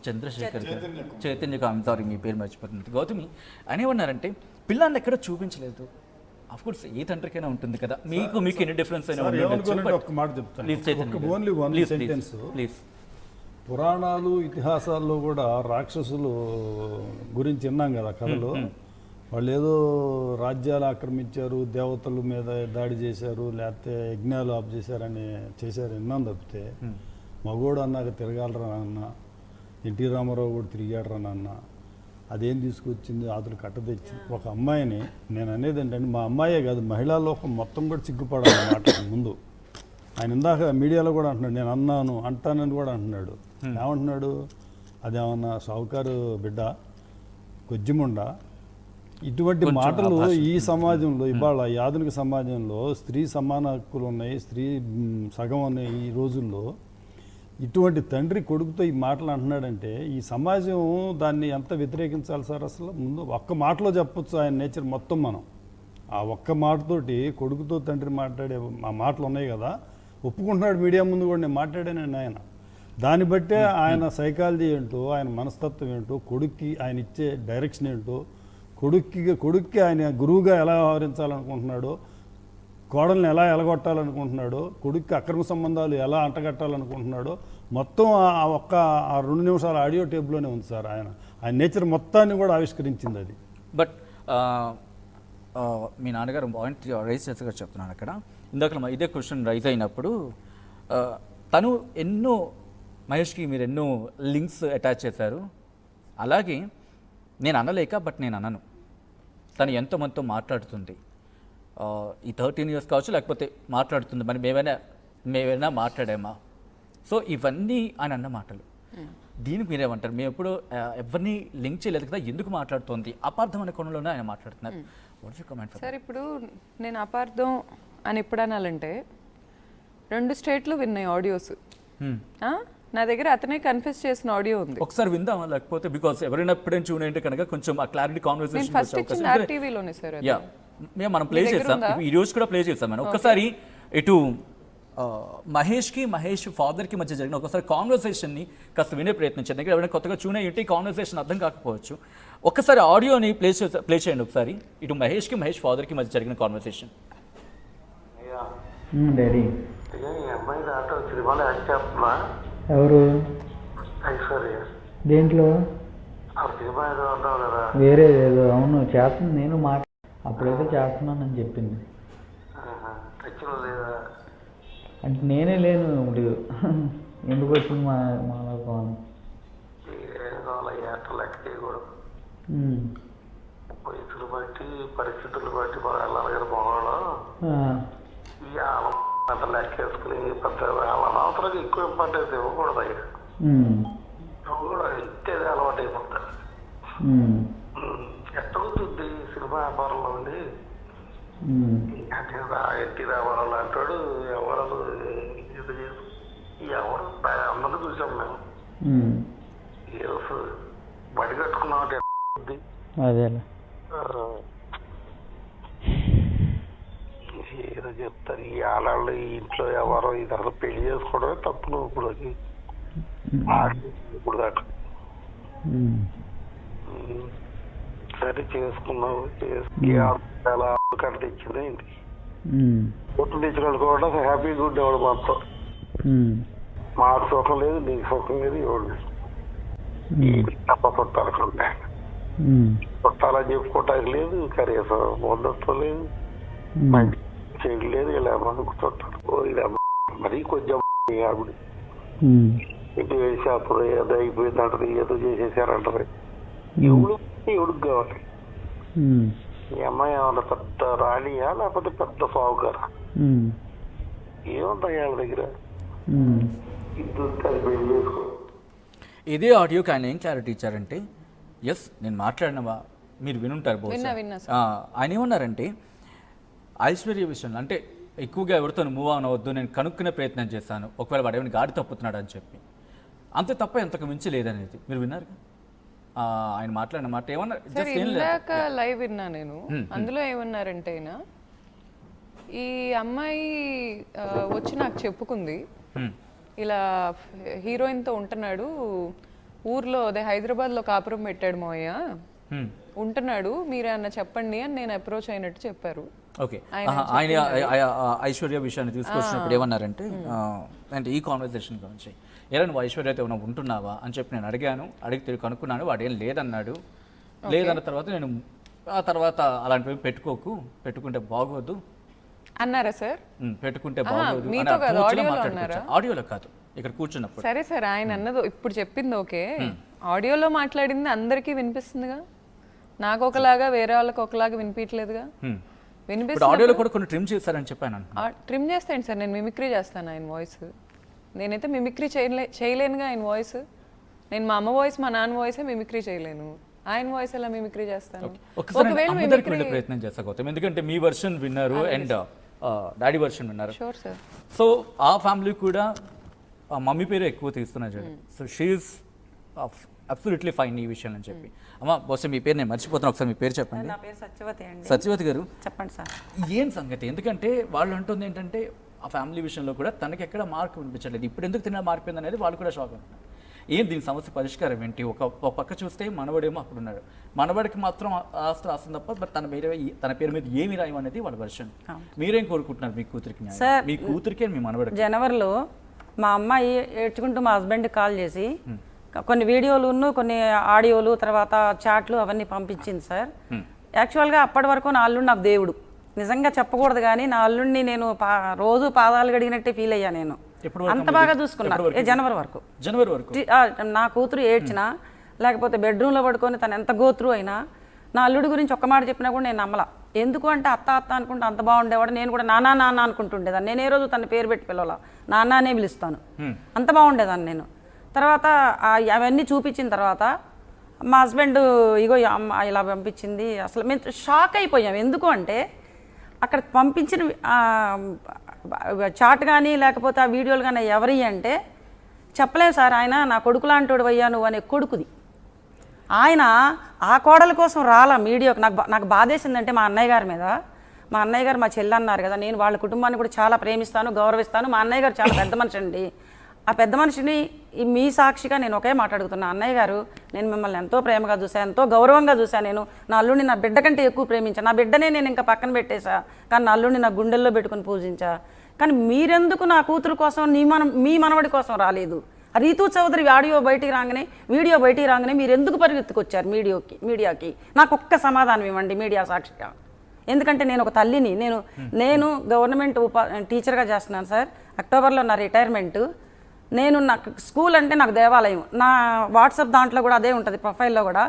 చంద్రశేఖర్ గారు, చైతన్య సారీ మీ పేరు మర్చిపోతుంది, గౌతమి అనేమన్నారంటే పిల్లల్ని ఎక్కడ చూపించలేదు. ఆఫ్ కోర్స్ ఏ తండ్రికైనా ఉంటుంది కదా, మీకు ఎన్ని డిఫరెన్స్ అయినా ఒక మాట చెప్తాను, ఓన్లీ వన్ సెంటెన్స్. ప్లీజ్. పురాణాలు ఇతిహాసాల్లో కూడా రాక్షసులు గురించి విన్నాం కదా కథలు. వాళ్ళు ఏదో రాజ్యాలు ఆక్రమించారు, దేవతల మీద దాడి చేశారు, లేకపోతే యజ్ఞాలు ఆఫ్ చేశారని విన్నాం తప్పితే మగోడు అన్నాక తిరగాలరా నాన్న, ఎన్టీ రామారావు కూడా తిరిగాడరా నాన్న, అదేం తీసుకొచ్చింది ఆతులు కట్ట తెచ్చింది. ఒక అమ్మాయిని నేను అనేది ఏంటంటే మా అమ్మాయే కాదు మహిళా లోకం మొత్తం కూడా సిగ్గుపడాలన్నమాట. ముందు ఆయన ఇందాక మీడియాలో కూడా అంటున్నాడు, నేను అంటానని కూడా అంటున్నాడు. ఏమంటున్నాడు, అదేమన్నా సావుకారు బిడ్డ, కొజ్జిముండ, ఇటువంటి మాటలు ఈ సమాజంలో ఇవాళ ఈ ఆధునిక సమాజంలో స్త్రీ సమాన హక్కులు ఉన్నాయి, స్త్రీ సగం ఉన్నాయి. ఈ రోజుల్లో ఇటువంటి తండ్రి కొడుకుతో ఈ మాటలు అంటున్నాడంటే ఈ సమాజం దాన్ని ఎంత వ్యతిరేకించాలి సార్? అసలు ముందు ఒక్క మాటలో చెప్పొచ్చు ఆయన నేచర్ మొత్తం. మనం ఆ ఒక్క మాటతోటి కొడుకుతో తండ్రి మాట్లాడే ఆ మాటలు ఉన్నాయి కదా, ఒప్పుకుంటున్నాడు మీడియా ముందు కూడా, నేను మాట్లాడానండి ఆయన. దాన్ని బట్టే ఆయన సైకాలజీ ఏంటో, ఆయన మనస్తత్వం ఏంటో, కొడుక్కి ఆయన ఇచ్చే డైరెక్షన్ ఏంటో, కొడుక్కి ఆయన గురువుగా ఎలా వ్యవహరించాలనుకుంటున్నాడో, కోడల్ని ఎలా ఎలగొట్టాలనుకుంటున్నాడో, కొడుక్కి అక్రమ సంబంధాలు ఎలా అంటగట్టాలనుకుంటున్నాడో మొత్తం ఆ 2 నిమిషాల ఆడియో టేప్లోనే ఉంది సార్. ఆయన నేచర్ మొత్తాన్ని కూడా ఆవిష్కరించింది అది. బట్ మీ నాన్నగారు పాయింట్ రైజ్ చేసేగా చెప్తున్నాను అక్కడ. ఇందాక ఇదే క్వశ్చన్ రైజ్ అయినప్పుడు తను మహేష్కి మీరు ఎన్నో లింక్స్ అటాచ్ చేశారు. అలాగే నేను అనలేక బట్ నేను అనను, తను ఎంతోమందితో మాట్లాడుతుంది. ఈ 13 years కావచ్చు, లేకపోతే మాట్లాడుతుంది. మరి మేమైనా మాట్లాడామా? సో ఇవన్నీ ఆయన అన్న మాటలు. దీనికి మీరేమంటారు? మేము ఎప్పుడు ఎవరిని లింక్ చేయలేదు కదా, ఎందుకు మాట్లాడుతోంది? అపార్థం అనే కోణంలోనే ఆయన మాట్లాడుతున్నారు. What's your comment? సార్ ఇప్పుడు నేను అపార్థం అని ఎప్పుడు అనాలంటే 2 స్టేట్లు విన్నాయి ఆడియోస్. నా దగ్గర అతనే కన్ఫెస్ చేసిన ఆడియో ఉంది, ఒకసారి విందామా? లేకపోతే బికాస్ ఎవరైనా ఎప్పుడైనా చూడండి అంటే కనుక కొంచెం ఆ క్లారిటీ కాన్వర్సేషన్ ఫస్ట్ ఇచ్చింది ఆర్టీవీలోనే సార్. మనం ప్లే చేస్తాం, ఈ రోజు కూడా ప్లే చేస్తాం. మనం ఒక్కసారి ఇటు మహేష్ ఫాదర్కి మధ్య జరిగిన ఒకసారి కాన్వర్సేషన్ని కాస్త వినే ప్రయత్నించాను. దగ్గర ఎవరైనా కొత్తగా చూనే ఉంటే ఈ కాన్వర్సేషన్ అర్థం కాకపోవచ్చు. ఒక్కసారి ఆడియోని ప్లే చేయండి ఒకసారి. ఇటు మహేష్ ఫాదర్కి మధ్య జరిగిన కాన్వర్సేషన్. డాడీ అమ్మాయి దాంట్లో సినిమాలో యాక్ట్ చేస్తున్నా. ఎవరు? ఐశ్వర్య. దేంట్లో? ఆ సినిమా ఏదో అన్నావు కదా, వేరే ఏదో. అవును చేస్తుంది, నేను అప్పుడైతే చేస్తున్నానని చెప్పింది. టచ్లో లేదా? అంటే నేనే లేను ఇప్పుడు, ఎందుకు వచ్చింది మాలో ఏటో లెక్క చేయకూడదు. వయసులు బట్టి పరిస్థితులు బట్టి మనం వెళ్ళాలి కదా మొగోళ్ళం. ఈ అంత లెక్క వేసుకుని పెద్ద అనవసరంగా ఎక్కువ ఇంపార్టెన్స్ ఇవ్వకూడదు. కూడా ఇచ్చేది అలవాటు అయిపోతారు. ఎట్ట కుదురుద్ది సినిమా వ్యాపారంలో ఉంది. ఎన్టీ రామారావు అంటాడు, ఎవరు అందరూ చూసాం మేము. బడి కట్టుకున్నాం ఏదో చెప్తారు. ఈ ఆళ్ళు ఇంట్లో ఎవరో ఇది అసలు పెళ్లి చేసుకోవడమే తప్పు. నువ్వు ఇప్పుడు దాకా సరే చేసుకున్నావు, చాలా కట్ట తెచ్చింది ఏంటి, పొట్టు తెచ్చినట్టు కూడా హ్యాపీగా ఉండేవాడు మొత్తం. మాకు సుఖం లేదు, నీకు సుఖం లేదు, ఎవడు తప్ప చుట్టాలనుకుంటా చుట్టాలని చెప్పుకోవటానికి లేదు, కనీసం బంధుత్వం లేదు, మంచి చెడు లేదు. ఇలా మనకు చుట్టాలు ఇలా మరీ కొంచెం ఆవిడ ఇంటి వేసి అప్పుడు ఏదో అయిపోయిందంటది, ఏదో చేసేసారంటది. ఎవడికి కావాలి? ఈ అమ్మాయి ఏమన్నా పెద్ద రాణియా లేకపోతే పెద్ద సావుకారా? ఏముంటాయి వాళ్ళ దగ్గర? ఇదే ఆడియోకి ఆయన ఏం క్లారిటీ ఇచ్చారంటే, ఎస్ నేను మాట్లాడినవా మీరు వినుంటారు. ఆయన ఏమన్నారంటే ఐశ్వర్య విషయంలో అంటే ఎక్కువగా ఎవరితో మూవ్ అవనవద్దు, నేను కనుక్కునే ప్రయత్నం చేస్తాను, ఒకవేళ వాడు ఏమైనా గాడి తప్పుతున్నాడు అని చెప్పి. అంతే తప్ప ఎంతకు మించి లేదనేది మీరు విన్నారు ఆయన మాట్లాడిన మాట. ఏమన్నా లైవ్ విన్నా నేను, అందులో ఏమన్నారంటే అయినా ఈ అమ్మాయి వచ్చి నాకు చెప్పుకుంది, ఇలా హీరోయిన్తో ఉంటున్నాడు, ఊర్లో అదే హైదరాబాద్లో కాపురం పెట్టాడు మోయ, హ్మ్. ఉంటున్నాడు, మీరేమన్నా చెప్పండి అని నేను అప్రోచ్ అయినట్టు చెప్పారు. ఓకే, ఆయన ఐశ్వర్య విషయాన్ని తీసుకొచ్చినప్పుడు ఏమన్నారంటే అంటే ఈ కాన్వర్సేషన్ గురించి, ఎలా నువ్వు ఐశ్వర్యతో ఏమైనా ఉంటున్నావా అని చెప్పి నేను అడిగి తిరిగి కనుక్కున్నాను, వాడు ఏం లేదన్నాడు. లేదన్న తర్వాత నేను ఆ తర్వాత అలాంటివి పెట్టుకుంటే బాగోదు అన్నారా సార్? పెట్టుకుంటే బాగోదు మీతో కాదు, ఆడియోలో అన్నారా? ఆడియోలో కాదు, ఇక్కడ కూర్చున్నప్పుడు. సరే సార్, ఆయన అన్నది ఇప్పుడు చెప్పింది ఓకే, ఆడియోలో మాట్లాడింది అందరికీ వినిపిస్తుందిగా, నాకు ఒకలాగా వేరే వాళ్ళకి ఒకలాగా వినిపించలేదుగా. ఇప్పుడు ఆడియోలో కూడా కొన్ని ట్రిమ్ చేశారని చెప్పాను. ట్రిమ్ చేస్తాను సార్, నేను మిమిక్రీ చేస్తాను ఆయన వాయిస్. నేనైతే మిమిక్రీ చేయలేనుగా ఆయన వాయిస్. నేను మా అమ్మ వాయిస్ మా నాన్న వాయిసే మిమిక్రీ చేయలేను, ఆయన వాయిస్ ఎలా మిమిక్రీ చేస్తాను? ఒకసారి అందరికి వెళ్ళే ప్రయత్నం చేస్తా గౌతమ్, ఎందుకంటే మీ వర్షన్ విన్నారు అండ్ డాడీ వర్షన్ విన్నారు. Sure sir. సో ఆ ఫ్యామిలీ కూడా మమ్మీ పేరు ఎక్కువ తీస్తున్నారు చూడండి. సో షీఈస్ అబ్సల్యూట్లీ ఫైన్ ఈ విషయం అని చెప్పి. అమ్మ బహుశా మీ పేరు నేను మర్చిపోతున్నాను, ఒకసారి మీ పేరు చెప్పండి. నా పేరు సత్యవతి అండి. సత్యవతి గారు చెప్పండి సార్. ఏం సంగతి? ఎందుకంటే వాళ్ళు అంటుంది ఏంటంటే ఆ ఫ్యామిలీ విషయంలో కూడా తనకి ఎక్కడ మార్పు వినిపించలేదు, ఇప్పుడు ఎందుకు తిన్న మారిపోయింది అనేది వాళ్ళు కూడా షాక్ అవుతున్నారు. ఏం దీని సమస్య పరిష్కారం ఏంటి? ఒక పక్క చూస్తే మనవడేమో అక్కడ ఉన్నాడు, మనవడికి మాత్రం ఆస్తి రాస్తుంది తప్ప బట్ తన పేరు మీద ఏమి రాయం అనేది వాళ్ళ వర్షన్. మీరేం కోరుకుంటున్నారు మీ కూతురికి? మీ కూతురికి మీ మనవడికి? జనవరిలో మా అమ్మాయి ఏడ్చుకుంటూ మా హస్బెండ్కి కాల్ చేసి కొన్ని వీడియోలు కొన్ని ఆడియోలు తర్వాత చాట్లు అవన్నీ పంపించింది సార్. యాక్చువల్గా అప్పటి వరకు నా అల్లుడు నాకు దేవుడు, నిజంగా చెప్పకూడదు కానీ నా అల్లుడిని నేను రోజు పాదాలు గడిగినట్టే ఫీల్ అయ్యా. నేను అంత బాగా చూసుకున్నా. జనవరి వరకు నా కూతురు ఏడ్చినా లేకపోతే బెడ్రూమ్లో పడుకొని తను ఎంత గోత్రు అయినా నా అల్లుడి గురించి ఒక్క మాట చెప్పినా కూడా నేను నమ్మలా. ఎందుకు అంటే అత్త అనుకుంటే అంత బాగుండేవాడు, నేను కూడా నాన్న అనుకుంటుండేదాన్ని. నేను ఏ రోజు తన పేరు పెట్టి పిలవాల, నాన్న అనే పిలుస్తాను, అంత బాగుండేదాన్ని నేను. తర్వాత అవన్నీ చూపించిన తర్వాత మా హస్బెండ్ ఇగో అమ్మ ఇలా పంపించింది, అసలు మేము షాక్ అయిపోయాం. ఎందుకు అంటే అక్కడ పంపించిన చాట్ కానీ లేకపోతే ఆ వీడియోలు కానీ ఎవరి అంటే చెప్పలేదు సార్. ఆయన నా కొడుకు లాంటి అయ్యా నువ్వు అనే కొడుకుది. ఆయన ఆ కోడల కోసం రాలా మీడియాకు. నాకు బాధేసిందంటే మా అన్నయ్య గారి మీద. మా అన్నయ్య గారు మా చెల్లి అన్నారు కదా, నేను వాళ్ళ కుటుంబాన్ని కూడా చాలా ప్రేమిస్తాను, గౌరవిస్తాను. మా అన్నయ్య గారు చాలా పెద్ద మనిషి అండి. ఆ పెద్ద మనిషిని మీ సాక్షిగా నేను ఒకే మాట అడుగుతున్నా, అన్నయ్య గారు నేను మిమ్మల్ని ఎంతో ప్రేమగా చూశాను, ఎంతో గౌరవంగా చూశాను. నేను నా అల్లుడిని నా బిడ్డ కంటే ఎక్కువ ప్రేమించాను. నా బిడ్డనే నేను ఇంకా పక్కన పెట్టేశా, కానీ నా అల్లుడిని నా గుండెల్లో పెట్టుకుని పూజించా. కానీ మీరెందుకు నా కూతురు కోసం మీ మనవడి కోసం రాలేదు? రీతూ చౌదరి వీడియో బయటికి రాగానే మీరు ఎందుకు పరిగెత్తుకొచ్చారు మీడియాకి? నాకు ఒక్క సమాధానం ఇవ్వండి మీడియా సాక్షిగా. ఎందుకంటే నేను ఒక తల్లిని, నేను గవర్నమెంట్ టీచర్గా చేస్తున్నాను సార్. అక్టోబర్లో నా రిటైర్మెంట్. నాకు స్కూల్ అంటే నాకు దేవాలయం. నా వాట్సాప్ దాంట్లో కూడా అదే ఉంటుంది, ప్రొఫైల్లో కూడా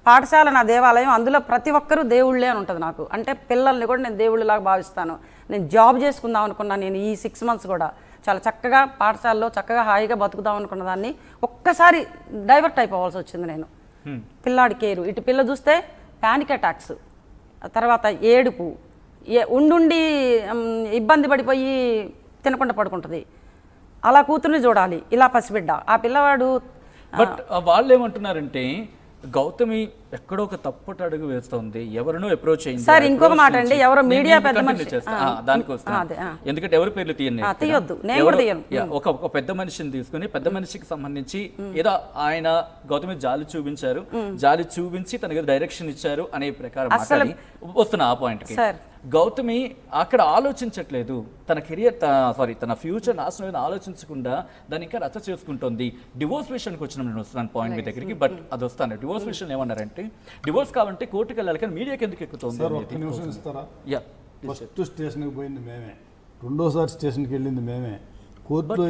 పాఠశాల నా దేవాలయం. అందులో ప్రతి ఒక్కరూ దేవుళ్ళే అని ఉంటుంది నాకు. అంటే పిల్లల్ని కూడా నేను దేవుళ్ళలాగా భావిస్తాను. నేను జాబ్ చేసుకుందాం అనుకున్నాను. నేను ఈ 6 months కూడా చాలా చక్కగా పాఠశాలలో చక్కగా హాయిగా బతుకుదాం అనుకున్న దాన్ని ఒక్కసారి డైవర్ట్ అయిపోవాల్సి వచ్చింది. నేను పిల్లాడి కేరు, ఇటు పిల్ల చూస్తే ప్యానిక్ అటాక్స్, తర్వాత ఏడుపు, ఉండి ఇబ్బంది పడిపోయి తినకుండా పడుకుంటుంది. అలా కూతుర్ని చూడాలి, ఇలా పసిబిడ్డ. ఆ పిల్లవాడు బట్ వాళ్ళు ఏమంటున్నారంటే గౌతమి ఎక్కడో ఒక తప్పటి అడుగు వేస్తుంది, ఎవరినో అప్రోచ్ అయింది సార్. ఇంకొక మాట అండి, ఎవరో మీడియా పెద్ద మనిషి దానికి వస్తుంది, ఎందుకంటే ఎవరి పేర్లు తీయొద్దు, ఒక పెద్ద మనిషిని తీసుకుని పెద్ద మనిషికి సంబంధించి ఏదో ఆయన గౌతమి జాలి చూపించి తనకి డైరెక్షన్ ఇచ్చారు అనే ప్రకారం మాట్లాడి వస్తున్నా ఆ పాయింట్ కి. గౌతమి అక్కడ ఆలోచించట్లేదు, తన కెరియర్ తన ఫ్యూచర్ నాశనం ఆలోచించకుండా దాన్ని ఇంకా రచ్చ చేసుకుంటుంది. డివోర్స్ విషయానికి వచ్చిన నేను వస్తున్నాను పాయింట్ మీ దగ్గరికి, బట్ అది వస్తాను. డివోర్స్ విషయం ఏమన్నారంటే డివోర్స్ కావాలంటే కోర్టుకి వెళ్ళాలి, కానీ మీడియాకి ఎందుకు ఎక్కుతుంది? ఫస్ట్ స్టేషన్కి పోయింది మేమే, రెండోసారి స్టేషన్కి వెళ్ళింది మేమే, కోర్టులో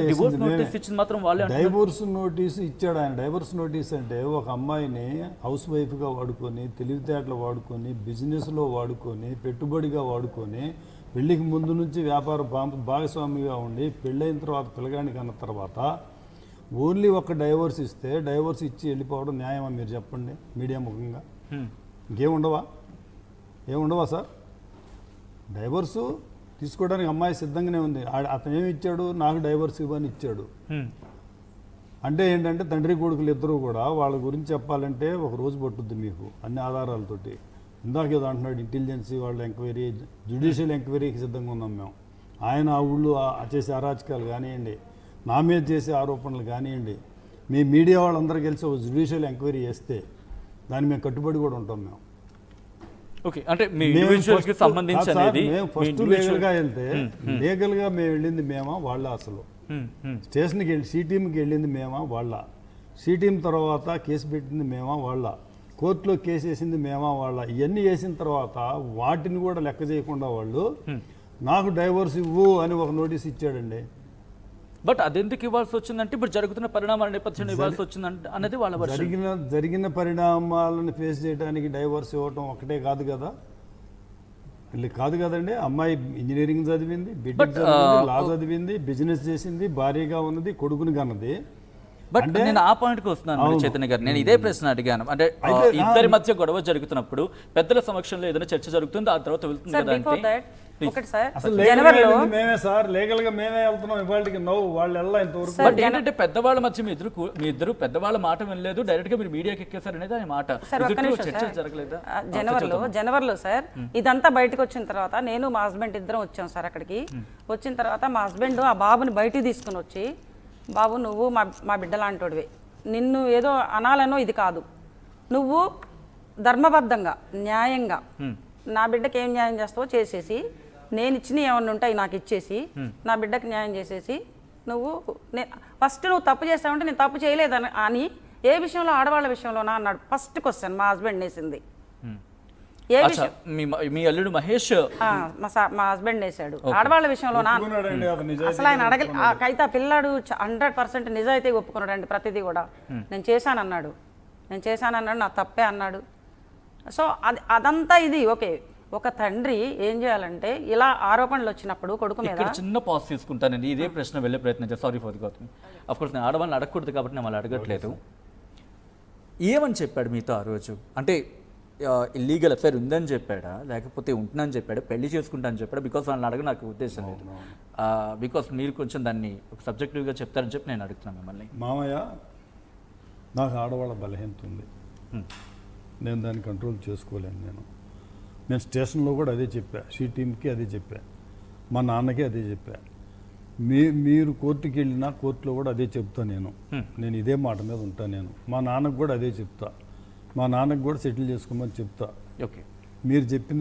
డైవోర్స్ నోటీస్ ఇచ్చాడు ఆయన. డైవోర్స్ నోటీస్ అంటే ఒక అమ్మాయిని హౌస్ వైఫ్గా వాడుకొని, తెలివితేటలు వాడుకొని, బిజినెస్లో వాడుకొని, పెట్టుబడిగా వాడుకొని, పెళ్లికి ముందు నుంచి వ్యాపార భాగస్వామిగా ఉండి పెళ్ళైన తర్వాత పిల్లగానికి అన్న తర్వాత ఓన్లీ ఒక డైవోర్స్ ఇస్తే డైవోర్స్ ఇచ్చి వెళ్ళిపోవడం న్యాయమా మీరు చెప్పండి? మీడియా ముఖంగా ఏముండవా సార్? డైవోర్సు తీసుకోవడానికి అమ్మాయి సిద్ధంగానే ఉంది. అతను ఏమి ఇచ్చాడు? నాకు డైవర్స్ ఇవ్వని ఇచ్చాడు. అంటే ఏంటంటే తండ్రి కొడుకులు ఇద్దరు కూడా వాళ్ళ గురించి చెప్పాలంటే ఒక రోజు పట్టుద్ది మీకు అన్ని ఆధారాలతోటి. ఇందాక ఏదో అంటున్నాడు ఇంటెలిజెన్సీ వాళ్ళ ఎంక్వైరీ, జ్యుడిషియల్ ఎంక్వైరీకి సిద్ధంగా ఉన్నాం మేము. ఆయన ఆ ఊళ్ళో చేసే అరాచకాలు కానివ్వండి, నా మీద చేసే ఆరోపణలు కానివ్వండి, మీ మీడియా వాళ్ళందరూ కలిసి ఒక జ్యుడిషియల్ ఎంక్వైరీ చేస్తే దాన్ని మేము కట్టుబడి కూడా ఉంటాం మేము. ఓకే, అంటే మీ ఇండివిజువల్ కి సంబంధించి అనేది మేము ఫస్ట్ లీగల్గా వెళ్తే లీగల్గా మేము వెళ్ళింది మేమా వాళ్ళ, అసలు స్టేషన్కి వెళ్ళి సి టీమ్కి వెళ్ళింది మేమా వాళ్ళ, సి టీమ్ తర్వాత కేసు పెట్టింది మేమా వాళ్ళ, కోర్టులో కేసు వేసింది మేమా వాళ్ళ. ఇవన్నీ వేసిన తర్వాత వాటిని కూడా లెక్క చేయకుండా వాళ్ళు నాకు డైవర్స్ ఇవ్వు అని ఒక నోటీస్ ఇచ్చాడండి. బట్ అదెందుకు ఇవ్వాల్సి వచ్చిందంటే ఇప్పుడు జరుగుతున్న పరిణామాల నేపథ్యంలో ఇవ్వాల్సి వచ్చిందంటే అనేది వాళ్ళ వర్షన్. జరిగిన పరిణామాలను ఫేస్ చేయడానికి డైవర్స్ ఇవ్వటం ఒకటే కాదు కదా, వీళ్ళకి కాదు కదండి. అమ్మాయి ఇంజనీరింగ్ చదివింది, బీటెక్ చదివింది, లా చదివింది, బిజినెస్ చేసింది, భారీగా ఉన్నది, కొడుకుని కన్నది. బట్ నేను ఆ పాయింట్కి వస్తున్నాను చైతన్య గారు, నేను ఇదే ప్రశ్న అడిగాను. అంటే ఇద్దరి మధ్య గొడవ జరుగుతున్నప్పుడు పెద్దల సమక్షంలో ఏదైనా చర్చ జరుగుతుంది, ఆ తర్వాత వెళ్తుంది కదా అంటే ఒకటి సార్, అసలు మేమే సార్ లీగల్ గా మేమే వెళ్తున్నాం ఇవాళకి. నవ్వు వాళ్ళు వెళ్ళా ఇంతవరకు. బట్ ఏంటంటే పెద్దవాళ్ళ మధ్య మీ ఇద్దరు పెద్దవాళ్ళ మాట వినలేదు, డైరెక్ట్ గా మీరు మీడియాకి ఎక్కేసారు అనేది ఆయన మాట. చర్చ జరగలేదా జనవరిలో సార్ ఇదంతా బయటకు వచ్చిన తర్వాత నేను మా హస్బెండ్ ఇద్దరం వచ్చాం సార్ అక్కడికి. వచ్చిన తర్వాత మా హస్బెండ్ ఆ బాబుని బయటికి తీసుకుని వచ్చి, బాబు నువ్వు మా బిడ్డ లాంటోడివే, నిన్ను ఏదో అనాలనో ఇది కాదు, నువ్వు ధర్మబద్ధంగా న్యాయంగా నా బిడ్డకి ఏం న్యాయం చేస్తావో చేసేసి, నేను ఇచ్చినవి ఏమన్నా ఉంటాయి నాకు ఇచ్చేసి, నా బిడ్డకి న్యాయం చేసేసి, నువ్వు ఫస్ట్ నువ్వు తప్పు చేస్తావంటే నేను తప్పు చేయలేదని అని ఏ విషయంలో, ఆడవాళ్ళ విషయంలోనా అన్నాడు. ఫస్ట్ క్వశ్చన్ మా హస్బెండ్ వేసింది. ఏ విషయం? మీ అల్లుడు మహేష్ మా హస్బెండ్ వేసాడు. ఆడవాళ్ళ విషయంలోనా? అసలు ఆయన అడగలి. అయితే ఆ పిల్లాడు 100% నిజాయితీ ఒప్పుకున్నాడు అండి ప్రతిదీ కూడా. నేను చేశానన్నాడు, నా తప్పే అన్నాడు. సో అదంతా ఇది ఓకే. ఒక తండ్రి ఏం చేయాలంటే ఇలా ఆరోపణలు వచ్చినప్పుడు కొడుకు మీద చిన్న పాస్ తీసుకుంటానండి, ఇదే ప్రశ్న వెళ్ళే ప్రయత్నం చేస్తాను. Sorry for the Gautami, of course నేను ఆడవాళ్ళని అడగకూడదు కాబట్టి నేను వాళ్ళు అడగట్లేదు. ఏమని చెప్పాడు మీతో ఆ రోజు? అంటే ఇల్లీగల్ అఫేర్ ఉందని చెప్పాడా, లేకపోతే ఉంటుందని చెప్పాడా, పెళ్లి చేసుకుంటా అని చెప్పాడా? బికాస్ వాళ్ళని అడగ నాకు ఉద్దేశం లేదు, బికాస్ మీరు కొంచెం దాన్ని ఒక సబ్జెక్టివ్గా చెప్తారని చెప్పి నేను అడుగుతున్నాను మిమ్మల్ని. మామయ్య, నాకు ఆడవాళ్ళ బలహీనత ఉంది, నేను దాన్ని కంట్రోల్ చేసుకోలేను. నేను స్టేషన్లో కూడా అదే చెప్పా, సి టీమ్కి అదే చెప్పా, మా నాన్నకి అదే చెప్పా. మీరు కోర్టుకి వెళ్ళినా కోర్టులో కూడా అదే చెప్తా. నేను ఇదే మాట మీద ఉంటా. నేను మా నాన్నకు కూడా అదే చెప్తా, మా నాన్నకు కూడా సెటిల్ చేసుకోమని చెప్తా. ఓకే, మీరు చెప్పింది